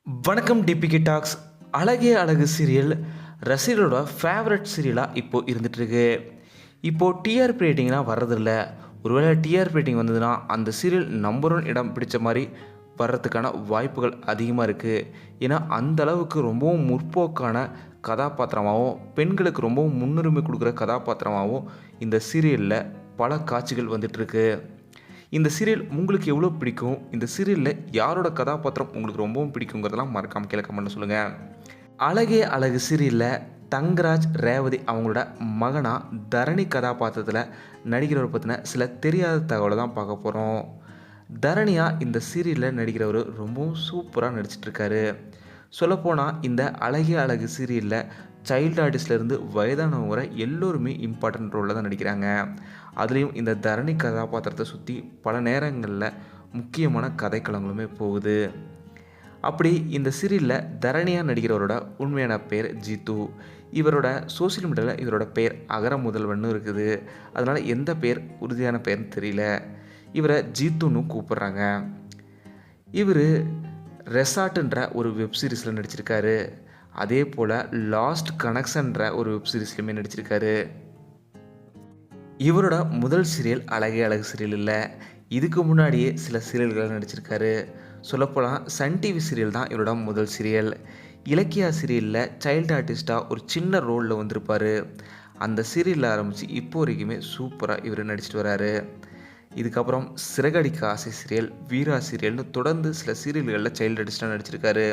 வணக்கம் DPK tax. அழகே அழகு சீரியல் ரசிகர்களோட ஃபேவரட் சீரியலாக இப்போது இருந்துகிட்ருக்கு. இப்போது டிஆர்பி ரேட்டிங்லாம் வர்றதில்ல. ஒருவேளை டிஆர்பி ரேட்டிங் வந்ததுன்னா அந்த சீரியல் நம்பர் 1 இடம் பிடிச்ச மாதிரி வர்றதுக்கான வாய்ப்புகள் அதிகமாக இருக்குது. ஏன்னா அந்த அளவுக்கு ரொம்பவும் முற்போக்கான கதாபாத்திரமாகவும் பெண்களுக்கு ரொம்பவும் முன்னுரிமை கொடுக்குற கதாபாத்திரமாகவும் இந்த சீரியலில் பல காட்சிகள் வந்துட்டுருக்கு. இந்த சீரியல் உங்களுக்கு எவ்வளோ பிடிக்கும்? இந்த சீரியலில் யாரோட கதாபாத்திரம் உங்களுக்கு ரொம்பவும் பிடிக்குங்கிறதெல்லாம் மறக்காமல் கீழே கமெண்ட்ல சொல்லுங்கள். அழகே அழகு சீரியலில் தங்கராஜ், ரேவதி அவங்களோட மகனா தரணி கதாபாத்திரத்தில் நடிக்கிறவரை பற்றின சில தெரியாத தகவலை தான் பார்க்க போகிறோம். தரணியா இந்த சீரியலில் நடிக்கிறவர் ரொம்பவும் சூப்பராக நடிச்சிட்ருக்காரு. சொல்லப்போனால் இந்த அழகே அழகு சீரியலில் சைல்டு ஆர்டிஸ்ட்லேருந்து வயதானவங்க வரை எல்லோருமே இம்பார்ட்டன்ட் ரோலில் தான் நடிக்கிறாங்க. அதுலேயும் இந்த தரணி கதாபாத்திரத்தை சுற்றி பல நேரங்களில் முக்கியமான கதைக்களங்களுமே போகுது. அப்படி இந்த சீரியலில் தரணியாக நடிக்கிறவரோட உண்மையான பேர் ஜீத்து. இவரோட சோசியல் மீடியாவில் இவரோட பெயர் அகர முதல்வன்னு இருக்குது. அதனால் எந்த பேர் உறுதியான பேர்னு தெரியல. இவரை ஜீத்துன்னு கூப்பிட்றாங்க. இவர் ரெசார்ட்டுன்ற ஒரு வெப் சீரிஸில் நடிச்சிருக்காரு. அதே போல் லாஸ்ட் கனெக்ஷன்ற ஒரு வெப் சீரிஸ்லையுமே நடிச்சிருக்காரு. இவரோட முதல் சீரியல் அழகே அழகு சீரியல் இல்லை. இதுக்கு முன்னாடியே சில சீரியல்கள் நடிச்சிருக்காரு. சொல்லப்போனால் சன் டிவி சீரியல் தான் இவரோட முதல் சீரியல். இலக்கியா சீரியலில் சைல்டு ஆர்டிஸ்ட்டாக ஒரு சின்ன ரோலில் வந்திருப்பார். அந்த சீரியலில் ஆரம்பித்து இப்போ வரைக்குமே சூப்பராக இவர் நடிச்சிட்டு வராரு. இதுக்கப்புறம் சிறகடிக்க ஆசை சீரியல், வீரா சீரியல்னு தொடர்ந்து சில சீரியல்களில் சைல்டு ஆர்டிஸ்டாக நடிச்சிருக்காரு.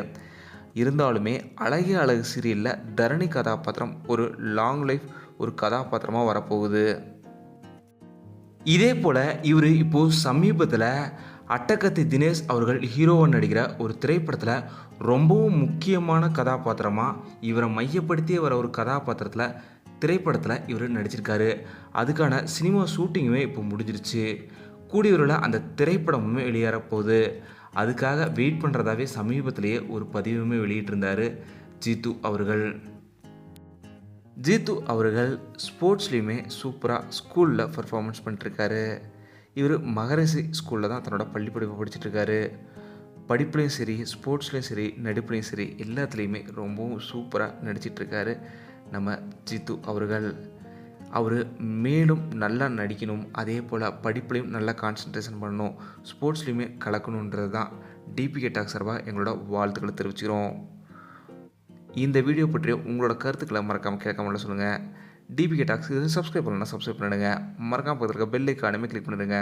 இருந்தாலுமே அழகே அழகு சீரியலில் தரணி கதாபாத்திரம் ஒரு லாங் லைஃப் ஒரு கதாபாத்திரமாக வரப்போகுது. இதே போல் இவர் இப்போது சமீபத்தில் அட்டகத்தி தினேஷ் அவர்கள் ஹீரோவாக நடிக்கிற ஒரு திரைப்படத்தில் ரொம்பவும் முக்கியமான கதாபாத்திரமாக இவரை மையப்படுத்தியே வர ஒரு கதாபாத்திரத்தில் திரைப்படத்தில் இவர் நடிச்சிருக்காரு. அதுக்கான சினிமா ஷூட்டிங்குமே இப்போ முடிஞ்சிருச்சு. கூடியவரில் அந்த திரைப்படமுமே வெளியேறப்போகுது. அதுக்காக வெயிட் பண்ணுறதாவே சமீபத்திலேயே ஒரு பதிவுமே வெளியிட்டிருந்தார் ஜீத்து அவர்கள். ஜீத்து அவர்கள் ஸ்போர்ட்ஸ்லேயுமே சூப்பராக ஸ்கூலில் பர்ஃபார்மன்ஸ் பண்ணிட்டுருக்காரு. இவர் மகரிஷி ஸ்கூலில் தான் தன்னோட பள்ளி படிப்பை படிச்சுட்ருக்காரு. படிப்புலேயும் சரி, ஸ்போர்ட்ஸ்லேயும் சரி, நடிப்புலேயும் சரி, எல்லாத்துலேயுமே ரொம்பவும் சூப்பராக நடிச்சிட்ருக்காரு நம்ம ஜீத்து அவர்கள். அவர் மேலும் நல்லா நடிக்கணும், அதே போல் படிப்புலையும் நல்லா கான்சன்ட்ரேஷன் பண்ணணும், ஸ்போர்ட்ஸ்லேயுமே கலக்கணுன்றது தான் டிபிகே டாக்ஸ் சார்பாக எங்களோட வாழ்த்துக்களை தெரிவிச்சுக்கிறோம். இந்த வீடியோ பற்றிய உங்களோட கருத்துக்களை மறக்காமல் கேட்காமல சொல்லுங்கள். டிபிகே டாக்ஸ் இது சப்ஸ்கிரைப் பண்ணலன்னா சப்ஸ்கிரைப் பண்ணிடுங்க. மறக்காமல் பக்கத்தில் இருக்க பெல் ஐக்கானுமே கிளிக் பண்ணிடுங்க.